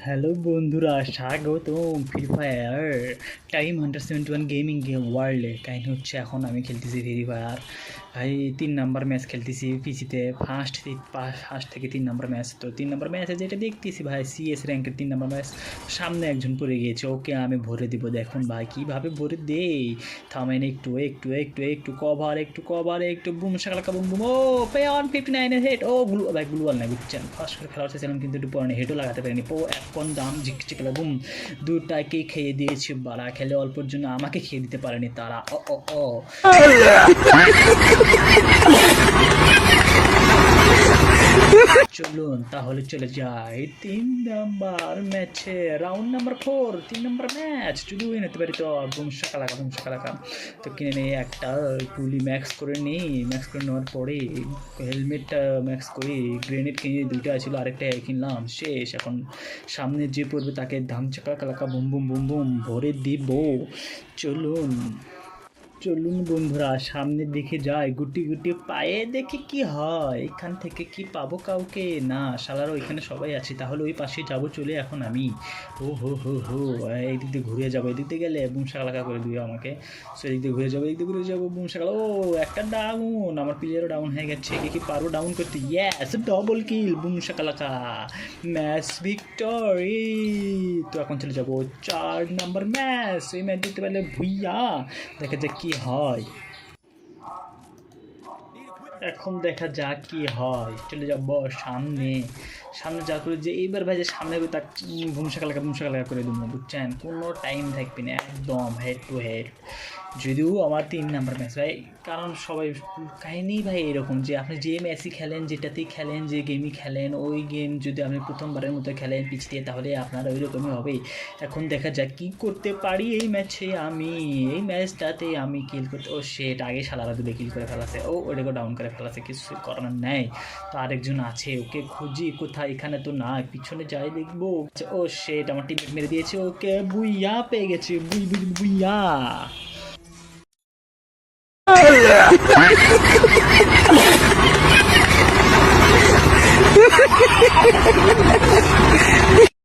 Hello বন্ধুরা, স্বাগতম free fire time Hunter 71 gaming ওয়ার্ল্ডে। কাহিনী হচ্ছে এখন আমি খেলতেছি ফ্রি ফায়ার ভাই। 3 নাম্বার ম্যাচ খেলতেছি পিসিতে, ফার্স্ট থেকে 3 নাম্বার ম্যাচ। তো 3 নাম্বার ম্যাচে যেটা দেখতেছি ভাই, সিএস র্যাঙ্কের 3 নাম্বার ম্যাচ। সামনে একজন পড়ে গিয়েছে, ওকে আমি ভরে দিব। দেখুন ভাই কীভাবে ভরে দেই। থামেন একটু একটু একটু একটু কভার একটু বুম শাকালাকা বুম বুম। ও পে অন 59-এর হেড। ও গ্লু ভাই, গ্লুয়াল নাই বুঝছেন। ফার্স্ট করে খেলা হচ্ছিলাম কিন্তু একটু পরে হেডও লাগাতে পারিনি। এখন দাম ঝিকচিকলা বুম, দুটাকেই খেয়ে দিয়েছে বাড়া। খেলে অল্পর জন্য আমাকে খেয়ে দিতে পারেনি তারা। ও ও ও চলুন তাহলে চলে যাই 3 নাম্বার ম্যাচে, রাউন্ড নাম্বার 4, 3 নাম্বার ম্যাচ। যদি উইন হতে পারি তো বুম শাকালাকা। তো কিনে নিই একটা গুলি, ম্যাক্স করে নিই। ম্যাক্স করে নেওয়ার পরে হেলমেটটা ম্যাক্স করি, গ্রেনেড কিনে 2টা ছিল, আরেকটা কিনলাম। শেষ। এখন সামনে যে পড়বে তাকে ধাম চাকালাকা বুম বুম বুম বুম ভরে দিব। চলুন চলুন বন্ধুরা, সামনের দিকে যাই, গুটি গুটি পায়ে দেখি কি হয়। এখান থেকে কি পাবো কাউকে? না, শালারও এখানে সবাই আছে। তাহলে ওই পাশে যাবো চলে এখন আমি। ও হো হো হো, এদিক দিয়ে ঘুরে যাবো। এদিক দিয়ে গেলে বুম শাকালাকা করে দিও আমাকে। সো এদিক দিয়ে ঘুরে যাবো বুম শাকালা। ও একটা ডাউন, আমার প্লেয়ারও ডাউন হয়ে গেছে। কি পারবো ডাউন করতে? ইয়েস, ডবল কিল বুম শাকালাকা, ম্যাচ ভিক্টরি। তো এখন চলে যাবো 4 নাম্বার ম্যাচ। এই ম্যাচ জিততে পারলে ভুইয়া, দেখা যাক কি হয়। এখন দেখা যাক কি হয়। চলে যাব সামনে। সামনে যা করে যে এইবার ভাই যে সামনে তার ভূমিশাখা লাগা করে দেবো বুঝছেন। কোনো টাইম থাকবে না, একদম হেড টু হেড। যদিও আমার 3 নাম্বার ম্যাচ ভাই, কারণ সবাই কাহিনি ভাই এরকম যে আপনি যে ম্যাচই খেলেন, যেটাতেই খেলেন, যে গেমই খেলেন, ওই গেম যদি আপনি প্রথমবারের মতো খেলেন পিচ দিয়ে, তাহলে আপনার ওই রকমই হবে। এখন দেখা যাক কি করতে পারি এই ম্যাচে আমি। এই ম্যাচটাতে আমি কিল করতে, ও শেট, আগে শালারা দুটো কিল করে ফেলাছে। ও ওটাকে ডাউন করে ফেলাছে, কিছু করার নেই। তো আরেকজন আছে, ওকে খুঁজি কোথায়। এখানে তো না, পিছনে যাই দেখবো। ও শেট, আমার টিমমেট মেরে দিয়েছে। ওকে বুইয়া পেয়ে গেছে, বুইয়া।